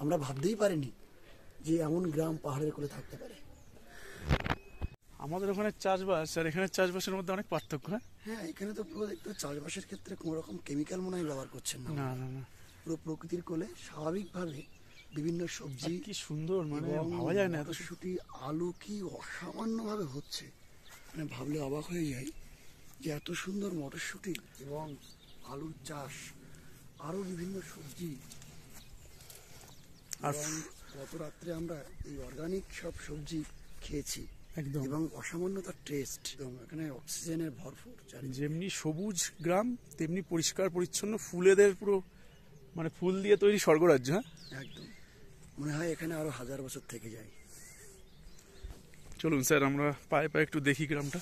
আমরা ভাবতেই পারিনি যে এমন গ্রাম পাহাড়ের কোলে থাকতে পারে। আমাদের ওখানে চাষবাস আর এখানে চাষবাসের মধ্যে অনেক পার্থক্য। হ্যাঁ, এখানে তো পুরো দেখতে চাষবাসের ক্ষেত্রে কোনো রকম কেমিক্যাল মনে হয় ব্যবহার করছেন না। না না না, পুরো প্রকৃতির কোলে স্বাভাবিকভাবে বিভিন্ন সবজি, কি সুন্দর, মানে ভাবা যায় না। মটরশুঁটি, আলু কি অসামান্যভাবে হচ্ছে, মানে ভাবলে অবাক হয়ে যায় যে এত সুন্দর মটরশুঁটি এবং আলুর চাষ, আরো বিভিন্ন সবজি। আর গত রাত্রে আমরা এই অর্গানিক সব সবজি খেয়েছি একদম, এবং অসামান্য তার টেস্ট। এখানে অক্সিজেনের ভরপুর। যেমনি সবুজ গ্রাম তেমনি পরিষ্কার পরিচ্ছন্ন, ফুলেদের পুরো মানে ফুল দিয়ে তৈরি স্বর্গরাজ্য। হ্যাঁ একদম, মনে হয় এখানে আরো 1000 বছর থেকে যায়। চলুন স্যার, আমরা পায়ে পায়ে একটু দেখি গ্রামটা।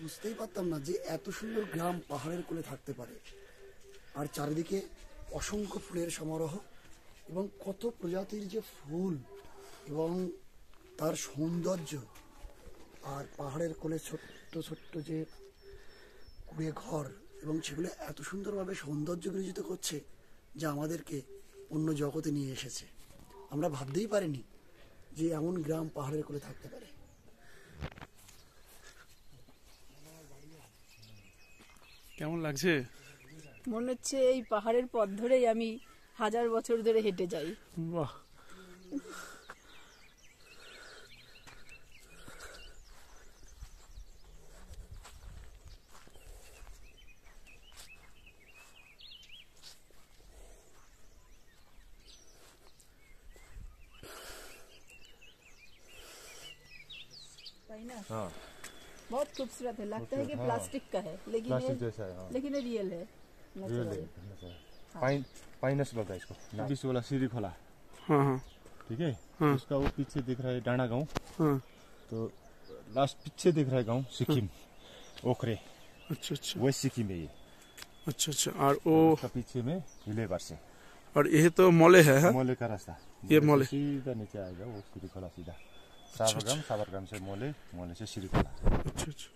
বুঝতেই পারতাম না যে এত সুন্দর গ্রাম পাহাড়ের কোলে থাকতে পারে, আর চারিদিকে অসংখ্য ফুলের সমারোহ এবং কত প্রজাতির যে ফুল এবং তার সৌন্দর্য। আর পাহাড়ের কোলে ছোট্ট ছোট্ট যে কুড়ে ঘর, এবং সেগুলো এত সুন্দরভাবে সৌন্দর্য বিরচিত করছে যা আমাদেরকে অন্য জগতে নিয়ে এসেছে। আমরা ভাবতেই পারিনি যে এমন গ্রাম পাহাড়ের কোলে থাকতে পারে। কেমন লাগছে? মনে হচ্ছে এই পাহাড়ের পথ ধরেই আমি 1000 বছর ধরে হেঁটে যাই। বাহ, हाँ, बहुत खूबसूरत है। लगता है कि प्लास्टिक का है, लेकिन प्लास्टिक जैसा है। लेकिन ये रियल है, नेचुरल। पाइनस बोलता है इसको। बीच वाला सीरी खोला, हाँ हाँ ठीक है। हाँ। उसका वो पीछे दिख रहा है डांडा गांव, हाँ। तो लास्ट पीछे दिख रहा है गांव सिक्किम, ओखरे। अच्छा अच्छा, वो सिक्किम है ये। अच्छा अच्छा। और वो उसका पीछे में विलेबार से, और ये तो मोले है, हाँ? मोले का रास्ता। ये मोले सीधा नीचे आएगा वो सीरी खोला सीधा। साबरगाम, साबरगाम से मोले, मोले से सीरी खोला। अच्छा अच्छा।